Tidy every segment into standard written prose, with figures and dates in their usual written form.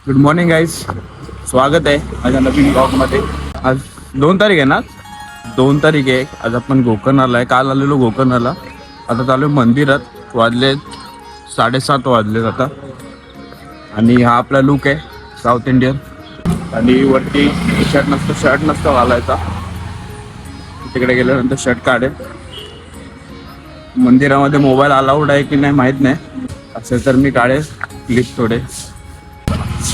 Good morning guys, स्वागत आहे माझ्या नवीन ब्लॉगमध्ये. आज 2 तारीख आहे ना, 2 तारीख आहे. आज आपण गोकर्णाला आहे. काल आलेलो गोकर्णाला, आता चालू मंदिरात. वाजले 7:30 वाजलेत आता. आणि हा आपला लुक आहे साऊथ इंडियन. आणि वरती शर्ट नसतो घालायचा. तिकडे गेल्यानंतर शर्ट काढेल. मंदिरामध्ये मोबाईल अलाउड आहे की नाही माहीत नाही, असेल तर मी काढेल क्लिप थोडे.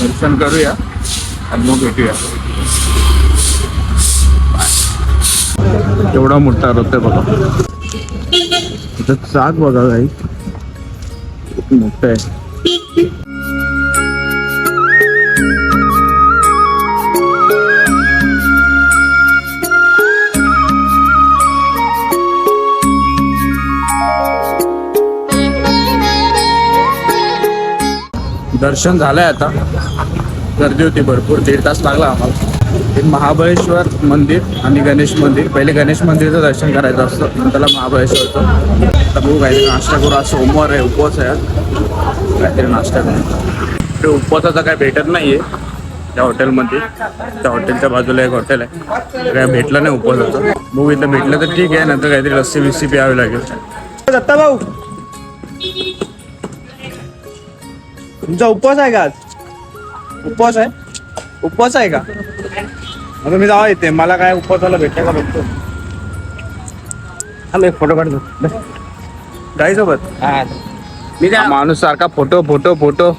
दर्शन करूया आणि मग भेटूया. एवढा मोठा रथ आहे बघा. इथं चाक बघा काही खूप मोठं आहे. दर्शन झालंय आता. गर्दी होती भरपूर, 1.5 तास लागला आम्हाला. हे महाबळेश्वर मंदिर आणि गणेश मंदिर. पहिले गणेश मंदिरचं दर्शन करायचं असतं, त्याला महाबळेश्वरचं. आता बघू काहीतरी नाश्ता करू. आज सोमवार आहे, उपवास आहे. काहीतरी नाश्ता करू. ते उपवासाचं काय भेटत नाहीये त्या हॉटेलमध्ये. त्या हॉटेलच्या बाजूला एक हॉटेल आहे, काय भेटलं नाही उपवासाचं. बघू इथं भेटलं तर ठीक आहे, नंतर काहीतरी लस्सी बिस्सी प्यावी लागेल. दत्ता भाऊ, तुमचा उपवास आहे का आज? उपवास आहे? उपवास आहे का? आता मी जावा येते, मला काय उपवासाला भेटते का बघतो. हा, मी एक फोटो काढतो गाई सोबत. मी काय माणूस सारखा photo photo photo.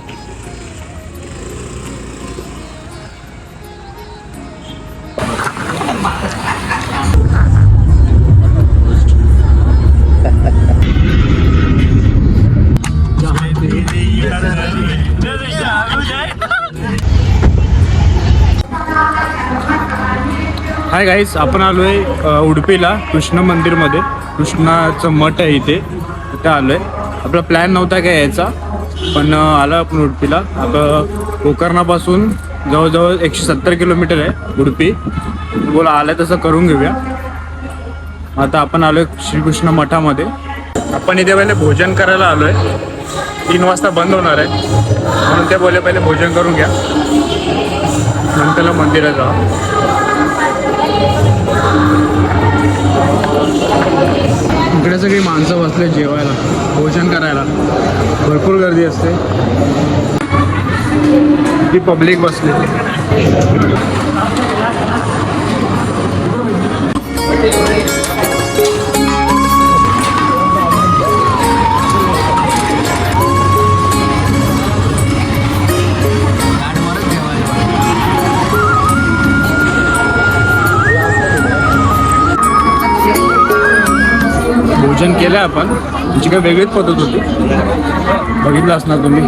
Hi guys, आपण आलो आहे उडुपीला कृष्ण मंदिरमध्ये. कृष्णाचं मठ आहे इथे आलो आहे. आपला प्लॅन नव्हता काय यायचा, पण आलो आपण उडुपीला. आपलं गोकर्णापासून जवळजवळ 170 किलोमीटर आहे उडुपी. बोला आलं तसं करून घेऊया. आता आपण आलो आहे श्रीकृष्ण मठामध्ये. आपण इथे पहिले भोजन करायला आलो आहे. 3 वाजता बंद होणार आहे, म्हणून ते बोलले पहिले भोजन करून घ्या, नंतर मंदिरात जा. इकडे सगळी माणसं बसले जेवायला, भोजन करायला. भरपूर गर्दी असते, ती पब्लिक बसली. भोजन केलं आपण. तुमची काही वेगळीच पद्धत होती, बघितलं असणार तुम्ही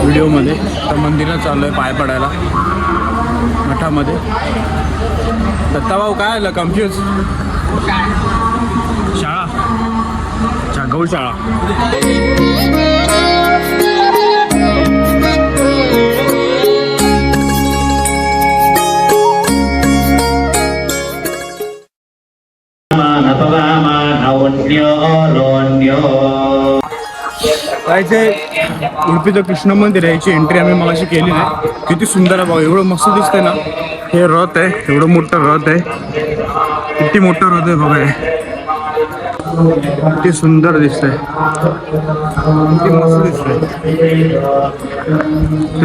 व्हिडिओमध्ये. तर मंदिरात चालू आहे पाय पडायला मठामध्ये. दत्ताभाऊ काय आलं कन्फ्यूज? शाळा गौशाळा. उडुपीचं कृष्ण मंदिर आहे, याची एंट्री आम्ही मगाशी केली नाही. किती सुंदर आहे बघा, एवढं मस्त दिसतंय ना. हे रथ आहे, एवढं मोठं रथ आहे. किती मोठं रथ आहे बघा, किती सुंदर दिसतंय, किती मस्त दिसतंय.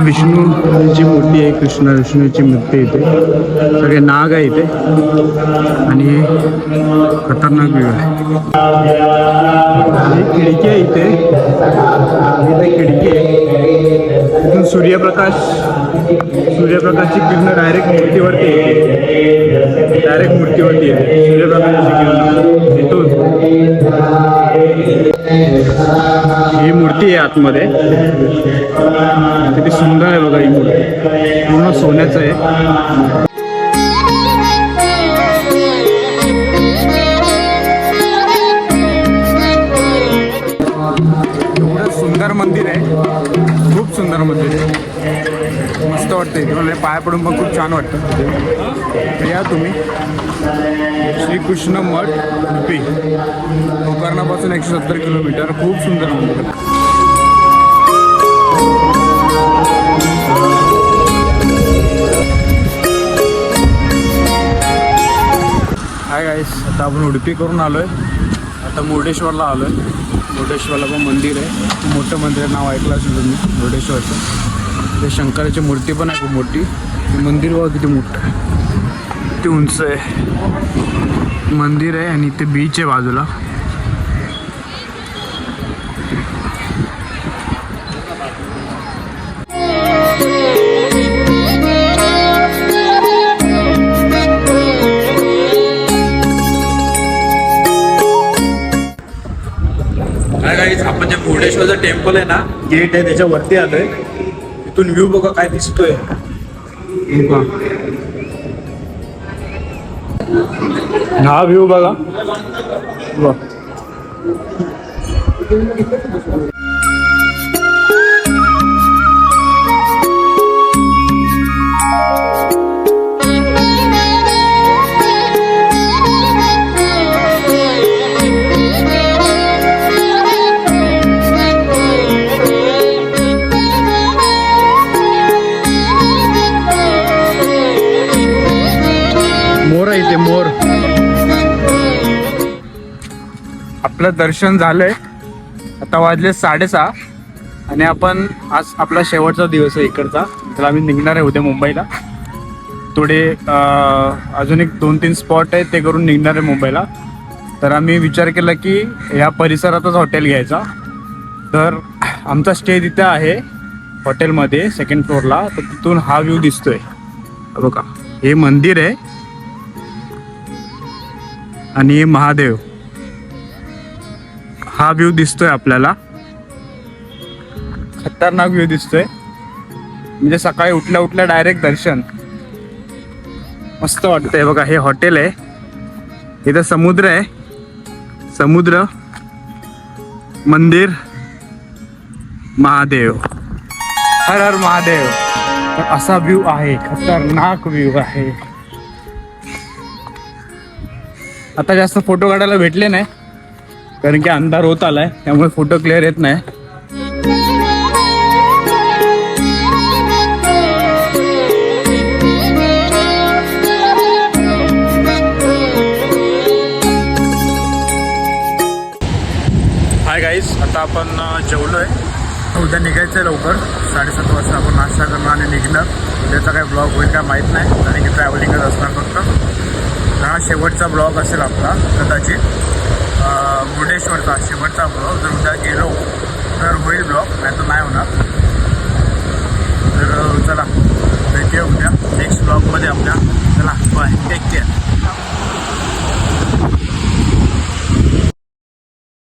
विष्णूची मूर्ती आहे, विष्णूची मूर्ती इथे. सगळे नाग आहे इथे आणि खतरनाक व्ह्यू आहे. खिडकी आहे इथे, खिडकी आहे. इथून सूर्यप्रकाशची किरण डायरेक्ट मूर्तीवरती येते. सूर्यप्रकाशाची किरण इथून. ही मूर्ती आहे आतमध्ये, किती सुंदर आहे बघा. ही मूर्ती पूर्ण सोन्याचं आहे. सुंदर मंदिर आहे, खूप सुंदर मंदिर आहे. मस्त वाटतं. तुम्हाला पाय पडून पण खूप छान वाटतं. या तुम्ही श्रीकृष्ण मठ उडुपी, गोकर्णापासून 170 किलोमीटर. खूप सुंदर मंदिर. आता आपण उडुपी करून आलो आहे. आता मुर्डेश्वरला आलो आहे. मुर्डेश्वरला पण मंदिर आहे, खूप मोठं मंदिर आहे. नाव ऐकलं असेल तुम्ही मुर्डेश्वरचं. ते शंकराची मूर्ती पण आहे खूप मोठी. मंदिर बघा किती मोठं आहे, किती उंच आहे मंदिर आहे. आणि ते बीच आहे बाजूला. आपण जे मुर्डेश्वरचं टेम्पल आहे ना, गेट आहे त्याच्यावरती आलोय. इथून व्ह्यू बघा काय दिसतोय. हा व्ह्यू बघा. मोर आहे इथे, मोर. आपलं दर्शन झालंय. आता वाजले 6:30 आणि आपण आज आपला शेवटचा दिवस आहे इकडचा. तर आम्ही निघणार आहे उद्या मुंबईला. थोडे अजून एक 2-3 स्पॉट आहेत ते करून निघणार आहे मुंबईला. तर आम्ही विचार केला की ह्या परिसरातच हॉटेल घ्यायचा. तर आमचा स्टे तिथे आहे हॉटेलमध्ये 2nd फ्लोअरला. तर तिथून हा व्ह्यू दिसतोय बघा. हे मंदिर आहे आणि महादेव. हा व्ह्यू दिसतोय आपल्याला, खतरनाक व्ह्यू दिसतोय. म्हणजे सकाळी उठल्या उठल्या डायरेक्ट दर्शन, मस्त वाटतंय बघा. हे हॉटेल आहे, इथं समुद्र आहे, समुद्र, मंदिर, महादेव. हर हर महादेव. तर असा व्ह्यू आहे, खतरनाक व्ह्यू आहे. आता जास्त फोटो काढायला भेटले नाही कारण की अंधार होत आलाय, त्यामुळे फोटो क्लिअर येत नाही. हाय गाईज, आता आपण जेवलोय. उद्या निघायचं आहे लवकर. 7:30 वाजता आपण नाश्ता करणार आणि निघणार. उद्याचा काय ब्लॉग होईल काय माहीत नाही कारण की ट्रॅव्हलिंगच असणार फक्त. हा शेवटचा ब्लॉग असेल आपला कदाचित, मुर्डेश्वरचा शेवटचा ब्लॉग. जर उद्या गेलो तर होईल ब्लॉग, नाही तर नाही होणार.